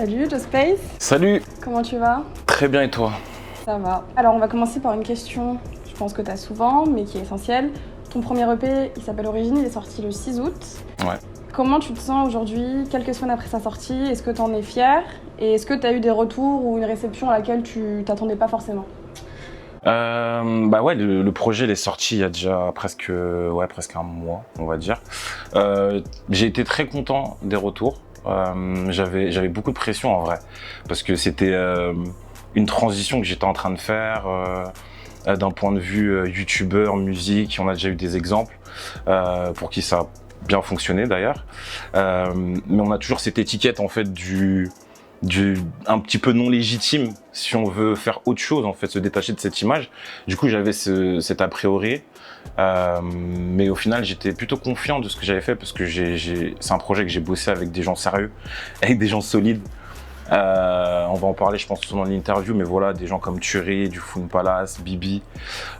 Salut Jospace, Salut, comment tu vas? très bien et toi? Ça va. Alors on va commencer par une question, je pense que tu as souvent, mais qui est essentielle. Ton premier EP, il s'appelle Origine, il est sorti le 6 août. Ouais. Comment tu te sens aujourd'hui, quelques semaines après sa sortie? Est-ce que tu en es fier? Et est-ce que tu as eu des retours ou une réception à laquelle tu t'attendais pas forcément? Bah ouais, le projet il est sorti il y a déjà presque un mois, on va dire. J'ai été très content des retours. J'avais beaucoup de pression en vrai, parce que c'était une transition que j'étais en train de faire d'un point de vue youtubeur, musique. On a déjà eu des exemples pour qui ça a bien fonctionné d'ailleurs. Mais on a toujours cette étiquette en fait du un petit peu non légitime si on veut faire autre chose en fait, se détacher de cette image. Du coup j'avais cet a priori, mais au final j'étais plutôt confiant de ce que j'avais fait parce que c'est un projet que j'ai bossé avec des gens sérieux, avec des gens solides. On va en parler je pense souvent dans l'interview, mais voilà, des gens comme Thury du Foun Palace, Bibi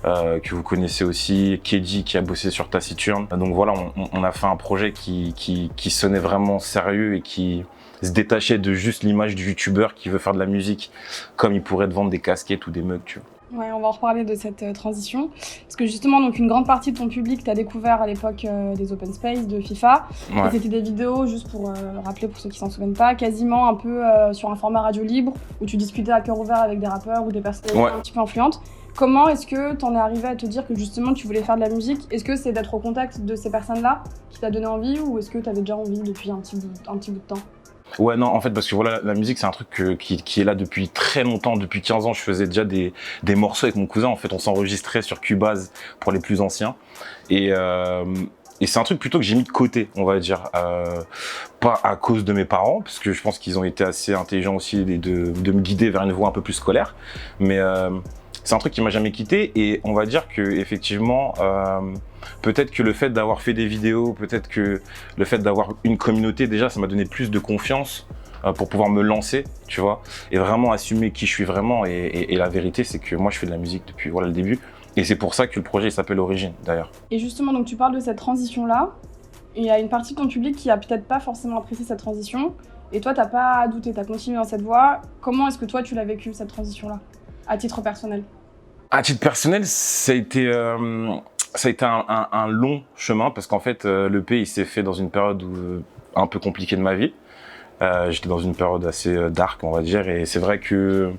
que vous connaissez aussi, Kedi qui a bossé sur Taciturne. Donc voilà, on a fait un projet qui sonnait vraiment sérieux et qui se détachait de juste l'image du youtubeur qui veut faire de la musique comme il pourrait te vendre des casquettes ou des mugs, tu vois. Ouais, on va en reparler de cette transition. Parce que justement, donc, une grande partie de ton public t'a découvert à l'époque des Open Space, de FIFA. Ouais. Et c'était des vidéos, juste pour rappeler pour ceux qui s'en souviennent pas, quasiment un peu sur un format radio libre, où tu discutais à cœur ouvert avec des rappeurs ou des personnalités un petit peu influentes. Comment est-ce que t'en es arrivé à te dire que justement tu voulais faire de la musique? Est-ce que c'est d'être au contact de ces personnes-là qui t'a donné envie, ou est-ce que t'avais déjà envie depuis un petit bout de temps? Ouais, non, en fait, parce que voilà, la musique, c'est un truc qui est là depuis très longtemps. Depuis 15 ans, je faisais déjà des morceaux avec mon cousin. En fait, on s'enregistrait sur Cubase pour les plus anciens. Et c'est un truc plutôt que j'ai mis de côté, on va dire. Pas à cause de mes parents, parce que je pense qu'ils ont été assez intelligents aussi de me guider vers une voie un peu plus scolaire. Mais c'est un truc qui m'a jamais quitté. Et on va dire que effectivement, peut-être que le fait d'avoir fait des vidéos, peut-être que le fait d'avoir une communauté, déjà, ça m'a donné plus de confiance pour pouvoir me lancer, tu vois, et vraiment assumer qui je suis vraiment. Et la vérité, c'est que moi, je fais de la musique depuis voilà, le début. Et c'est pour ça que le projet il s'appelle Origine, d'ailleurs. Et justement, donc tu parles de cette transition-là. Il y a une partie de ton public qui a peut-être pas forcément apprécié cette transition. Et toi, t'as pas douté, t'as continué dans cette voie. Comment est-ce que toi, tu l'as vécu, cette transition-là, à titre personnel? À titre personnel, ça a été un long chemin parce qu'en fait, l'EP il s'est fait dans une période un peu compliquée de ma vie. J'étais dans une période assez dark, on va dire, et c'est vrai que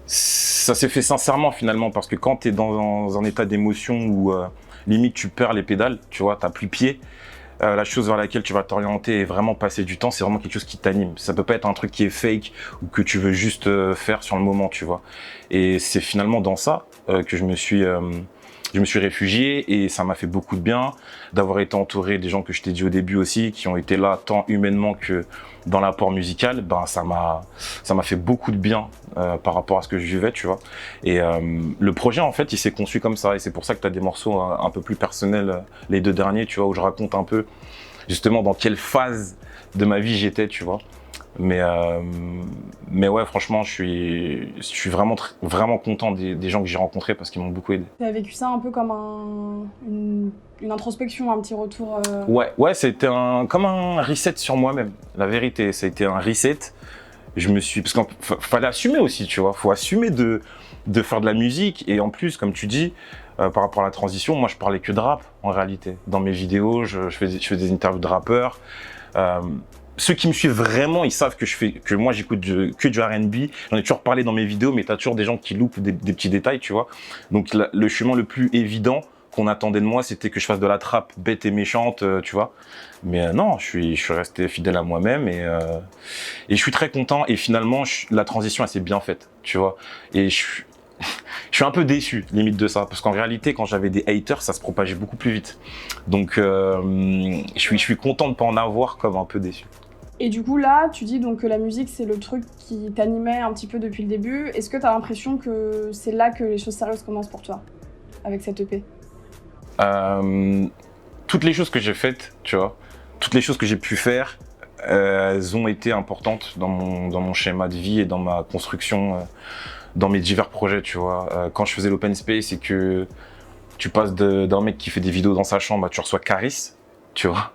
ça s'est fait sincèrement finalement parce que quand tu es dans un état d'émotion où limite tu perds les pédales, tu vois, t'as plus pied. La chose vers laquelle tu vas t'orienter et vraiment passer du temps, c'est vraiment quelque chose qui t'anime. Ça peut pas être un truc qui est fake ou que tu veux juste faire sur le moment, tu vois. Et c'est finalement dans ça que je me suis réfugié et ça m'a fait beaucoup de bien d'avoir été entouré des gens que je t'ai dit au début aussi, qui ont été là tant humainement que dans l'apport musical. Ben ça m'a fait beaucoup de bien par rapport à ce que je vivais, tu vois. Et le projet en fait il s'est conçu comme ça et c'est pour ça que tu as des morceaux un peu plus personnels, les deux derniers, tu vois, où je raconte un peu justement dans quelle phase de ma vie j'étais, tu vois. Mais ouais, franchement, je suis vraiment content des gens que j'ai rencontrés parce qu'ils m'ont beaucoup aidé. Tu as vécu ça un peu comme une introspection, un petit retour Ouais, c'était comme un reset sur moi-même. La vérité, ça a été un reset. Parce qu'il fallait assumer aussi, tu vois. Faut assumer de faire de la musique. Et en plus, comme tu dis, par rapport à la transition, moi, je parlais que de rap, en réalité. Dans mes vidéos, je fais des interviews de rappeurs. Ceux qui me suivent vraiment, ils savent que moi j'écoute que du R&B. J'en ai toujours parlé dans mes vidéos, mais t'as toujours des gens qui loupent des petits détails, tu vois. Donc le chemin le plus évident qu'on attendait de moi, c'était que je fasse de la trappe bête et méchante, tu vois. Mais non, je suis resté fidèle à moi-même et je suis très content. Et finalement, la transition, elle s'est bien faite, tu vois. Et je suis un peu déçu, limite de ça, parce qu'en réalité, quand j'avais des haters, ça se propageait beaucoup plus vite. Donc, je suis content de ne pas en avoir, comme un peu déçu. Et du coup, là, tu dis donc que la musique, c'est le truc qui t'animait un petit peu depuis le début. Est-ce que tu as l'impression que c'est là que les choses sérieuses commencent pour toi, avec cette EP? Toutes les choses que j'ai faites, tu vois, toutes les choses que j'ai pu faire, elles ont été importantes dans mon schéma de vie et dans ma construction, dans mes divers projets, tu vois. Quand je faisais l'open space et que tu passes d'un mec qui fait des vidéos dans sa chambre, tu reçois Caris, tu vois.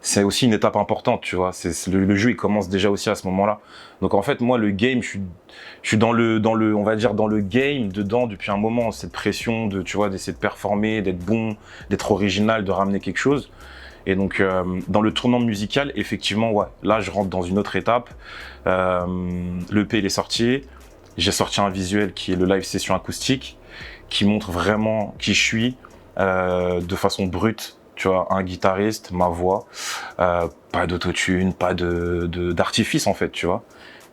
c'est aussi une étape importante, tu vois. Le jeu, il commence déjà aussi à ce moment-là. Donc en fait, moi, le game, je suis dans le, on va dire, dans le game, dedans, depuis un moment, cette pression de, tu vois, d'essayer de performer, d'être bon, d'être original, de ramener quelque chose. Et donc, dans le tournant musical, effectivement, ouais, là, je rentre dans une autre étape. L'EP, il est sorti. J'ai sorti un visuel qui est le live session acoustique, qui montre vraiment qui je suis, de façon brute. Tu vois, un guitariste, ma voix, pas d'autotune, pas d'artifice en fait, tu vois.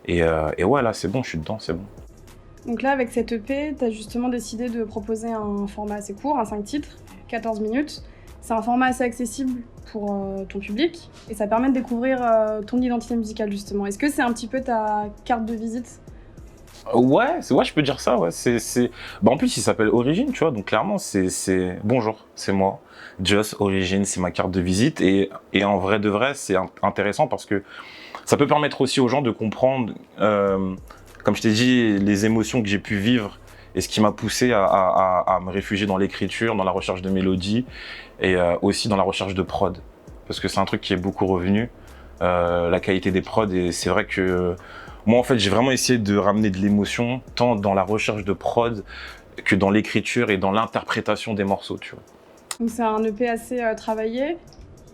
Et ouais, là, c'est bon, je suis dedans, c'est bon. Donc là, avec cette EP, tu as justement décidé de proposer un format assez court, un 5 titres, 14 minutes. C'est un format assez accessible pour ton public et ça permet de découvrir ton identité musicale justement. Est-ce que c'est un petit peu ta carte de visite ? Ouais, je peux dire ça, ouais. Bah, en plus, il s'appelle Origine, tu vois, donc clairement, c'est bonjour, c'est moi. Just Origine, c'est ma carte de visite. Et en vrai de vrai, c'est intéressant parce que ça peut permettre aussi aux gens de comprendre, comme je t'ai dit, les émotions que j'ai pu vivre et ce qui m'a poussé à me réfugier dans l'écriture, dans la recherche de mélodies et aussi dans la recherche de prod. Parce que c'est un truc qui est beaucoup revenu, la qualité des prods. Et c'est vrai que moi, en fait, j'ai vraiment essayé de ramener de l'émotion, tant dans la recherche de prod que dans l'écriture et dans l'interprétation des morceaux, tu vois. Donc c'est un EP assez travaillé.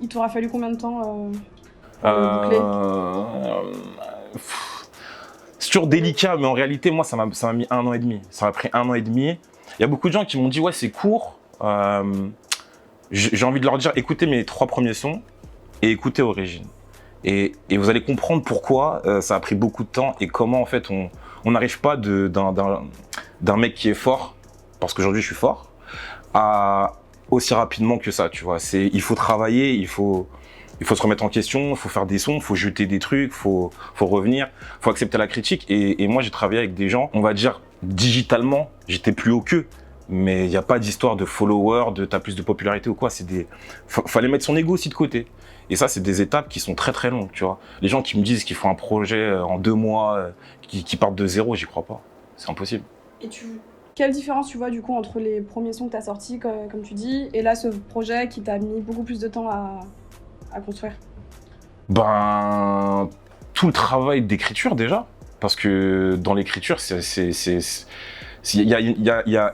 Il t'aura fallu combien de temps pour le boucler ? C'est toujours délicat, mais en réalité, moi, ça m'a mis 1 an et demi. Ça m'a pris 1 an et demi. Il y a beaucoup de gens qui m'ont dit, ouais, c'est court. J'ai envie de leur dire, écoutez mes 3 premiers sons et écoutez Origine. Et vous allez comprendre pourquoi ça a pris beaucoup de temps et comment, en fait, on n'arrive pas d'un mec qui est fort, parce qu'aujourd'hui, je suis fort, à aussi rapidement que ça, tu vois. Il faut travailler, il faut se remettre en question, il faut faire des sons, il faut jeter des trucs, il faut revenir, il faut accepter la critique. Et moi, j'ai travaillé avec des gens, on va dire, digitalement, j'étais plus haut qu'eux. Mais il n'y a pas d'histoire de followers, de t'as plus de popularité ou quoi. Fallait mettre son ego aussi de côté. Et ça, c'est des étapes qui sont très très longues, tu vois. Les gens qui me disent qu'ils font un projet en 2 mois, qui partent de zéro, j'y crois pas. C'est impossible. Et quelle différence tu vois du coup entre les premiers sons que tu as sortis, comme tu dis, et là ce projet qui t'a mis beaucoup plus de temps à construire ? Ben, tout le travail d'écriture déjà. Parce que dans l'écriture, il y a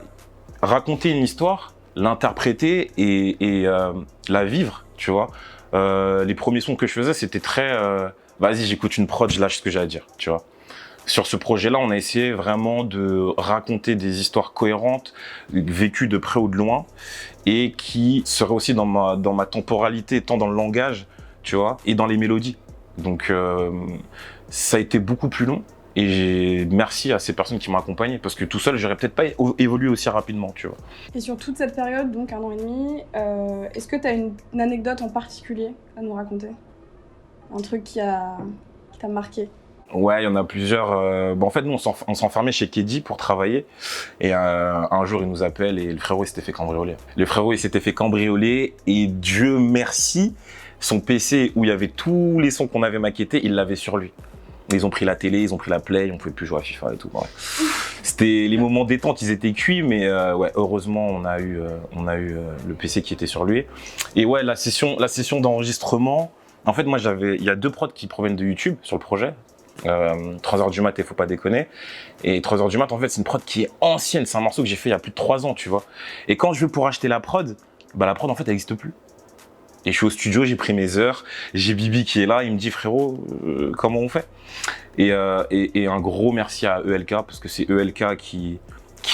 raconter une histoire, l'interpréter et la vivre, tu vois. Les premiers sons que je faisais, c'était très vas-y, j'écoute une prod, je lâche ce que j'ai à dire, tu vois. Sur ce projet-là, on a essayé vraiment de raconter des histoires cohérentes, vécues de près ou de loin, et qui seraient aussi dans ma temporalité, tant dans le langage, tu vois, et dans les mélodies. Donc, ça a été beaucoup plus long. Et merci à ces personnes qui m'ont accompagné, parce que tout seul, j'aurais peut-être pas évolué aussi rapidement, tu vois. Et sur toute cette période, donc 1 an et demi, est-ce que tu as une anecdote en particulier à nous raconter ? Un truc qui t'a marqué ? Ouais, il y en a plusieurs. En fait, nous, on s'enfermait chez Kedi pour travailler. Et un jour, il nous appelle et le frérot, il s'était fait cambrioler. Le frérot, il s'était fait cambrioler et Dieu merci, son PC où il y avait tous les sons qu'on avait maquettés, il l'avait sur lui. Ils ont pris la télé, ils ont pris la Play, on pouvait plus jouer à FIFA et tout. Ouais. C'était les moments détente, ils étaient cuits, mais ouais, heureusement, on a eu le PC qui était sur lui. Et ouais, la session d'enregistrement, en fait, moi, il y a 2 prods qui proviennent de YouTube sur le projet. 3h du mat et faut pas déconner. Et 3h du mat, en fait, c'est une prod qui est ancienne. C'est un morceau que j'ai fait il y a plus de 3 ans, tu vois. Et quand je veux pour acheter la prod, la prod, en fait, elle n'existe plus. Et je suis au studio, j'ai pris mes heures, j'ai Bibi qui est là, il me dit frérot, comment on fait ? Et un gros merci à ELK, parce que c'est ELK qui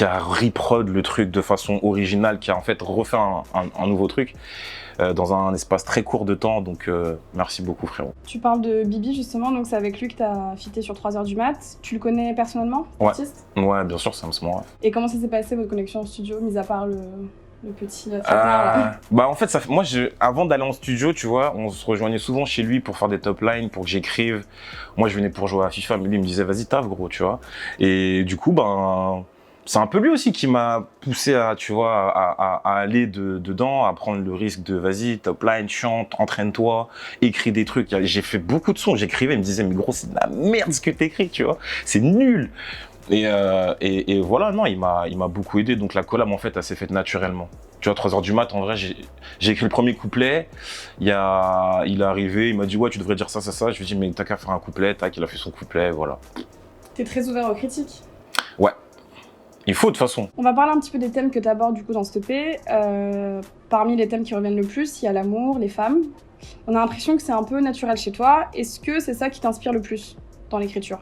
a reprod le truc de façon originale, qui a en fait refait un nouveau truc dans un espace très court de temps, donc merci beaucoup frérot. Tu parles de Bibi justement, donc c'est avec lui que tu as fité sur 3h du mat. Tu le connais personnellement, ouais. l'artiste ? Ouais, bien sûr, c'est un moment. Ouais. Et comment ça s'est passé votre connexion au studio, mis à part le petit là. En fait, moi, avant d'aller en studio, tu vois, on se rejoignait souvent chez lui pour faire des top lines, pour que j'écrive. Moi, je venais pour jouer à FIFA, mais lui, il me disait, vas-y, taffe, gros, tu vois. Et du coup, c'est un peu lui aussi qui m'a poussé à aller dedans, à prendre le risque de, vas-y, top line, chante, entraîne-toi, écris des trucs. J'ai fait beaucoup de sons, j'écrivais, il me disait, mais gros, c'est de la merde ce que t'écris, tu vois. C'est nul. Et voilà, non, il m'a beaucoup aidé. Donc la collab, en fait, elle s'est faite naturellement. Tu vois, 3h du mat, en vrai, j'ai écrit le premier couplet. Il est arrivé, il m'a dit, ouais, tu devrais dire ça, ça, ça. Je lui ai dit, mais t'as qu'à faire un couplet. Tac, il a fait son couplet, voilà. T'es très ouvert aux critiques. Ouais. Il faut, de toute façon. On va parler un petit peu des thèmes que t'abordes, du coup, dans cette EP. Parmi les thèmes qui reviennent le plus, il y a l'amour, les femmes. On a l'impression que c'est un peu naturel chez toi. Est-ce que c'est ça qui t'inspire le plus dans l'écriture?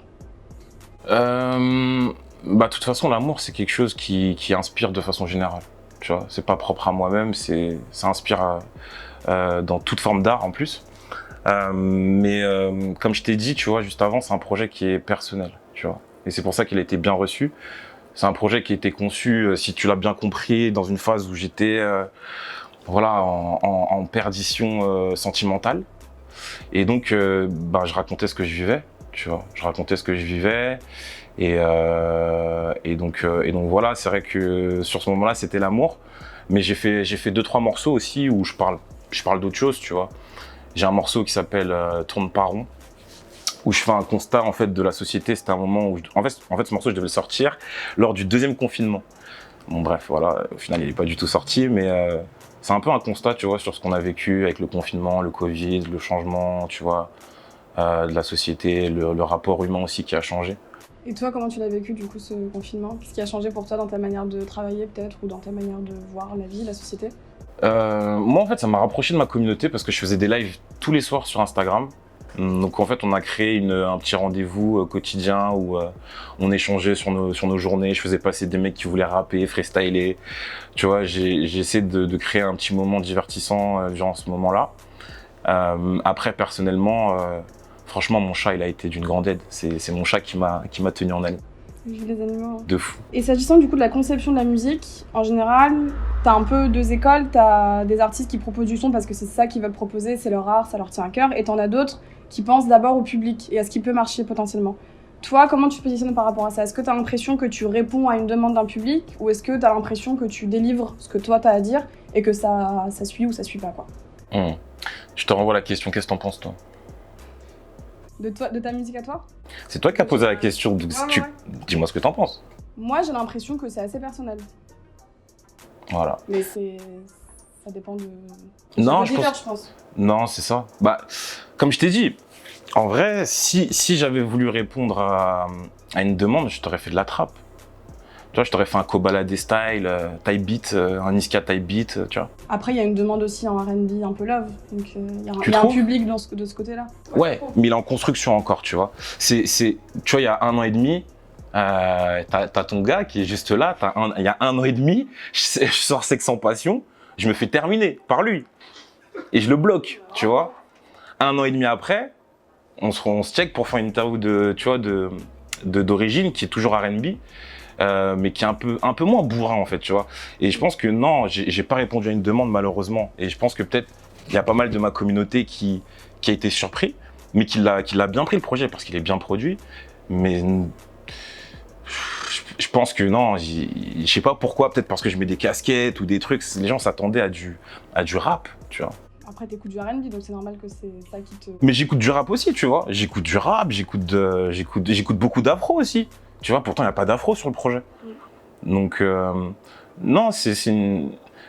De toute façon, l'amour, c'est quelque chose qui inspire de façon générale. Tu vois, c'est pas propre à moi-même, ça inspire dans toute forme d'art en plus. Mais comme je t'ai dit, tu vois, juste avant, c'est un projet qui est personnel, tu vois. Et c'est pour ça qu'il a été bien reçu. C'est un projet qui a été conçu, si tu l'as bien compris, dans une phase où j'étais en perdition sentimentale. Et donc, je racontais ce que je vivais, tu vois. Je racontais ce que je vivais. Et donc voilà, c'est vrai que sur ce moment-là, c'était l'amour. Mais j'ai fait 2-3 morceaux aussi où je parle d'autre chose, tu vois. J'ai un morceau qui s'appelle Tourne pas rond, où je fais un constat en fait de la société. C'était un moment où en fait ce morceau je devais le sortir lors du 2e confinement. Bon bref, voilà, au final il n'est pas du tout sorti, mais c'est un peu un constat, tu vois, sur ce qu'on a vécu avec le confinement, le Covid, le changement, tu vois, de la société, le rapport humain aussi qui a changé. Et toi, comment tu l'as vécu du coup ce confinement? Qu'est-ce qui a changé pour toi dans ta manière de travailler peut-être, ou dans ta manière de voir la vie, la société? Moi en fait ça m'a rapproché de ma communauté parce que je faisais des lives tous les soirs sur Instagram. Donc en fait on a créé un petit rendez-vous quotidien où on échangeait sur nos journées. Je faisais passer des mecs qui voulaient rapper, freestyler. Tu vois, j'ai essayé de créer un petit moment divertissant durant ce moment-là. Après personnellement, franchement mon chat il a été d'une grande aide. C'est mon chat qui m'a tenu en haleine. Les animaux. De fou. Et s'agissant du coup de la conception de la musique, en général, t'as un peu 2 écoles. T'as des artistes qui proposent du son parce que c'est ça qu'ils veulent proposer, c'est leur art, ça leur tient à cœur. Et t'en as d'autres qui pensent d'abord au public et à ce qui peut marcher potentiellement. Toi, comment tu te positionnes par rapport à ça? Est-ce que t'as l'impression que tu réponds à une demande d'un public, ou est-ce que t'as l'impression que tu délivres ce que toi t'as à dire et que ça suit ou ça suit pas, quoi? Je te renvoie la question, qu'est-ce que t'en penses toi? De ta musique à toi? C'est toi qui as posé la question, donc Ouais. dis-moi ce que t'en penses. Moi, j'ai l'impression que c'est assez personnel. Voilà. Mais ça dépend de... Non, je pense. Non, c'est ça. Comme je t'ai dit, en vrai, si j'avais voulu répondre à une demande, je t'aurais fait de la trappe. Tu vois, je t'aurais fait un Kobalade style, type beat, un Niska type beat, tu vois. Après, il y a une demande aussi en R&B un peu love, donc il y a un trouves public de ce côté-là. Ouais, mais il est en construction encore, tu vois. Tu vois, il y a 1 an et demi, t'as ton gars qui est juste là, il y a 1 an et demi, je sors Sexe sans passion, je me fais terminer par lui. Et je le bloque, tu vois. 1 an et demi après, on se check pour faire une interview d'origine qui est toujours R&B, mais qui est un peu moins bourrin en fait, tu vois. Et je pense que non, j'ai pas répondu à une demande malheureusement. Et je pense que peut-être il y a pas mal de ma communauté qui a été surpris, mais qui l'a bien pris le projet parce qu'il est bien produit. Mais je pense que non, je sais pas pourquoi, peut-être parce que je mets des casquettes ou des trucs, les gens s'attendaient à du rap, tu vois. Après, t'écoutes du R&B, donc c'est normal que c'est ça qui te... Mais j'écoute du rap aussi, tu vois. J'écoute du rap, j'écoute beaucoup d'afro aussi. Tu vois, pourtant il n'y a pas d'afro sur le projet. Donc non,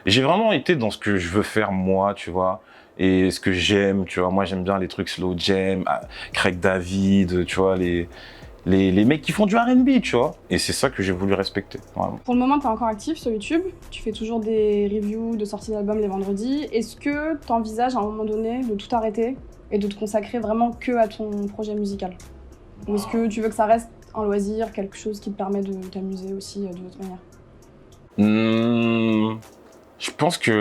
j'ai vraiment été dans ce que je veux faire moi, tu vois. Et ce que j'aime, tu vois. Moi j'aime bien les trucs slow jam, Craig David, tu vois, les mecs qui font du R&B, tu vois. Et c'est ça que j'ai voulu respecter, vraiment. Pour le moment, t'es encore actif sur YouTube. Tu fais toujours des reviews de sorties d'albums les vendredis. Est-ce que t'envisages à un moment donné de tout arrêter et de te consacrer vraiment que à ton projet musical? Ou est-ce que tu veux que ça reste un loisir, quelque chose qui te permet de t'amuser aussi de votre manière? Je pense que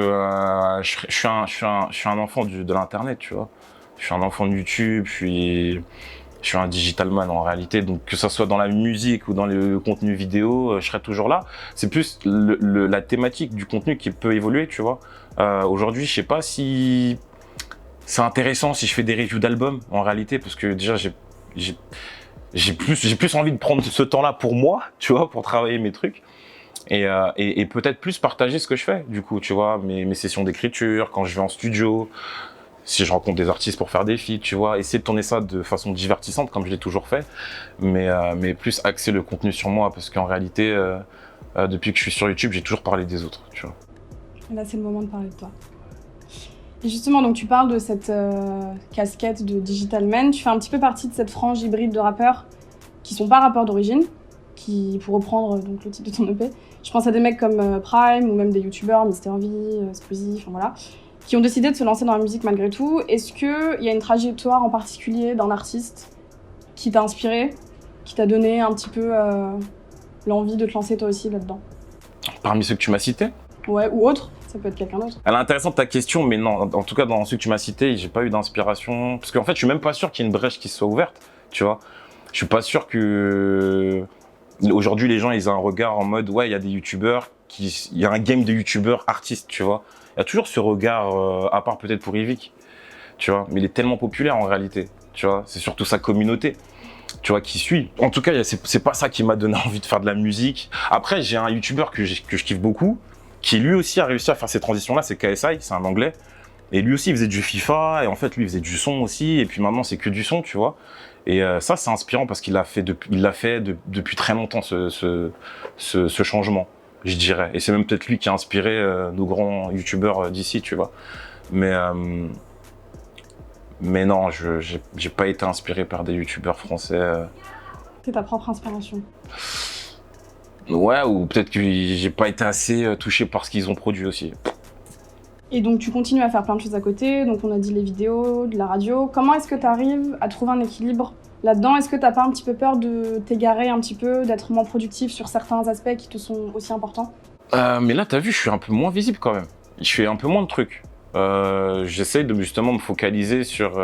je suis un enfant de l'internet, tu vois. Je suis un enfant de YouTube, je suis un digital man en réalité, donc que ça soit dans la musique ou dans le contenu vidéo, je serai toujours là. C'est plus la thématique du contenu qui peut évoluer, tu vois. Aujourd'hui, je sais pas si c'est intéressant si je fais des reviews d'albums en réalité, parce que déjà j'ai plus envie de prendre ce temps-là pour moi, tu vois, pour travailler mes trucs. Et peut-être plus partager ce que je fais, du coup, tu vois, mes sessions d'écriture, quand je vais en studio. si je rencontre des artistes pour faire des feats, tu vois, essayer de tourner ça de façon divertissante comme je l'ai toujours fait, mais plus axer le contenu sur moi parce qu'en réalité, depuis que je suis sur YouTube, j'ai toujours parlé des autres, tu vois. Et là, c'est le moment de parler de toi. Et justement, donc tu parles de cette casquette de Digital Man. Tu fais un petit peu partie de cette frange hybride de rappeurs qui sont pas rappeurs d'origine, qui, pour reprendre donc le titre de ton EP, je pense à des mecs comme Prime ou même des youtubeurs, Mister V, Squeezie, enfin voilà, qui ont décidé de se lancer dans la musique malgré tout. Est-ce qu'il y a une trajectoire en particulier d'un artiste qui t'a inspiré, qui t'a donné un petit peu l'envie de te lancer toi aussi là-dedans? Parmi ceux que tu m'as cités? Ouais, ou autre, ça peut être quelqu'un d'autre. Elle est intéressante ta question, mais non, en tout cas dans ceux que tu m'as cités, j'ai pas eu d'inspiration. Parce qu'en fait, je suis même pas sûr qu'il y ait une brèche qui se soit ouverte, tu vois. Je suis pas sûr que aujourd'hui les gens ils aient un regard en mode ouais, il y a des youtubeurs, il y a un game de youtubeurs artistes, tu vois. Il y a toujours ce regard, à part peut-être pour Yvick, tu vois, mais il est tellement populaire en réalité, tu vois. C'est surtout sa communauté, tu vois, qui suit. En tout cas, c'est pas ça qui m'a donné envie de faire de la musique. Après, j'ai un youtubeur que je kiffe beaucoup, qui lui aussi a réussi à faire ces transitions-là, c'est KSI, c'est un anglais. Et lui aussi, il faisait du FIFA, et en fait, lui, il faisait du son aussi, et puis maintenant, c'est que du son, tu vois. Et ça, c'est inspirant parce qu'il l'a fait depuis très longtemps, ce changement, je dirais. Et c'est même peut-être lui qui a inspiré nos grands youtubeurs d'ici, tu vois. Mais non, j'ai pas été inspiré par des youtubeurs français. C'est ta propre inspiration. Ouais, ou peut-être que j'ai pas été assez touché par ce qu'ils ont produit aussi. Et donc tu continues à faire plein de choses à côté, donc on a dit les vidéos, de la radio. Comment est-ce que tu arrives à trouver un équilibre là-dedans? Est-ce que t'as pas un petit peu peur de t'égarer un petit peu, d'être moins productif sur certains aspects qui te sont aussi importants? Mais là, t'as vu, je suis un peu moins visible quand même. Je fais un peu moins de trucs. J'essaie de justement me focaliser sur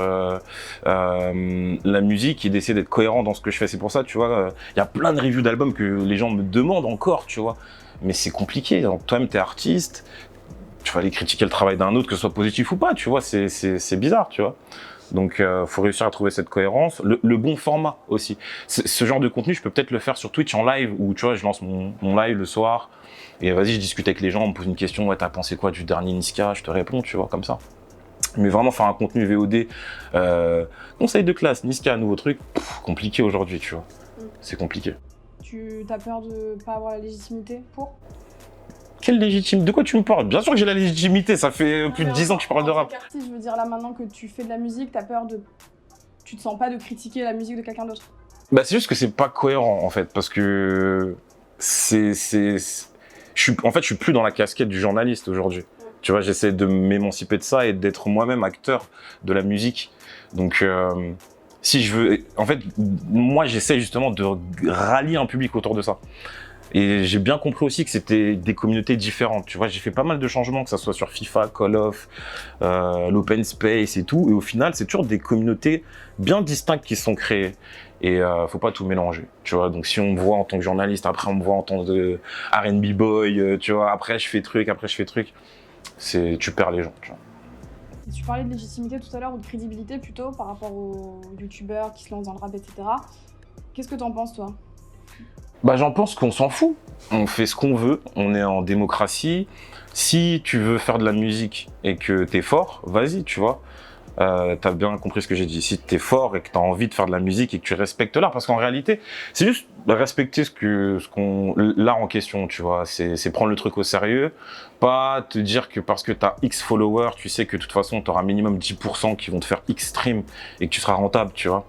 la musique et d'essayer d'être cohérent dans ce que je fais. C'est pour ça, tu vois, il y a plein de reviews d'albums que les gens me demandent encore, tu vois. Mais c'est compliqué. Toi-même, t'es artiste, tu vas aller critiquer le travail d'un autre, que ce soit positif ou pas, tu vois. C'est bizarre, tu vois. Donc, faut réussir à trouver cette cohérence. Le bon format aussi. Ce genre de contenu, je peux peut-être le faire sur Twitch en live, où tu vois, je lance mon live le soir. Et vas-y, je discute avec les gens, on me pose une question, ouais, t'as pensé quoi du dernier Niska? Je te réponds, tu vois, comme ça. Mais vraiment faire un contenu VOD, conseil de classe, Niska, nouveau truc, compliqué aujourd'hui, tu vois. C'est compliqué. Tu as peur de pas avoir la légitimité pour? Quelle légitimité? De quoi tu me parles? Bien sûr que j'ai la légitimité, ça fait plus de 10 ans que je parle de rap. Si je veux dire là maintenant que tu fais de la musique, t'as peur de... Tu te sens pas de critiquer la musique de quelqu'un d'autre? Bah c'est juste que c'est pas cohérent en fait, parce que en fait, je suis plus dans la casquette du journaliste aujourd'hui. Tu vois, j'essaie de m'émanciper de ça et d'être moi-même acteur de la musique. Donc, si je veux, en fait, moi, j'essaie justement de rallier un public autour de ça. Et j'ai bien compris aussi que c'était des communautés différentes. Tu vois, j'ai fait pas mal de changements, que ça soit sur FIFA, Call of, l'open space et tout. Et au final, c'est toujours des communautés bien distinctes qui se sont créées. Et faut pas tout mélanger, tu vois. Donc si on me voit en tant que journaliste, après on me voit en tant que R&B boy, tu vois. Après je fais truc, tu perds les gens, tu vois. Tu parlais de légitimité tout à l'heure, ou de crédibilité plutôt, par rapport aux youtubeurs qui se lancent dans le rap, etc. Qu'est-ce que t'en penses, toi? Bah j'en pense qu'on s'en fout. On fait ce qu'on veut, on est en démocratie. Si tu veux faire de la musique et que t'es fort, vas-y, tu vois. T'as bien compris ce que j'ai dit. Si t'es fort et que t'as envie de faire de la musique et que tu respectes l'art, parce qu'en réalité, c'est juste respecter l'art en question, tu vois. C'est prendre le truc au sérieux, pas te dire que parce que t'as X followers, tu sais que de toute façon t'auras minimum 10% qui vont te faire X stream et que tu seras rentable, tu vois.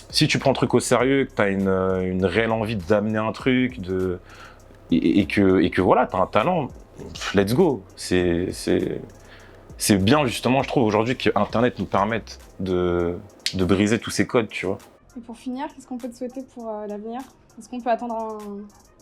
Si tu prends le truc au sérieux, que t'as une réelle envie d'amener un truc, et que voilà, t'as un talent, let's go. C'est bien justement, je trouve aujourd'hui que Internet nous permette de briser tous ces codes, tu vois. Et pour finir, qu'est-ce qu'on peut te souhaiter pour l'avenir? Est-ce qu'on peut attendre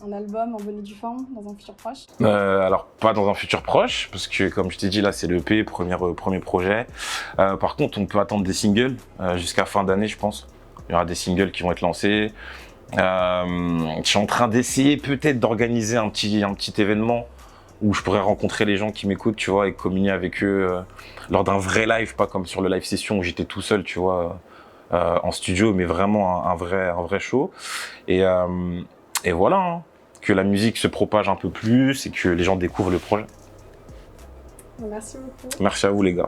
un album en bonne et due forme dans un futur proche? Alors pas dans un futur proche, parce que comme je t'ai dit là, c'est l'EP, premier projet. Par contre, on peut attendre des singles jusqu'à fin d'année, je pense. Il y aura des singles qui vont être lancés. Je suis en train d'essayer peut-être d'organiser un petit événement où je pourrais rencontrer les gens qui m'écoutent, tu vois, et communier avec eux lors d'un vrai live, pas comme sur le live session où j'étais tout seul, tu vois, en studio, mais vraiment un vrai show. Et voilà, hein, que la musique se propage un peu plus et que les gens découvrent le projet. Merci beaucoup. Merci à vous les gars.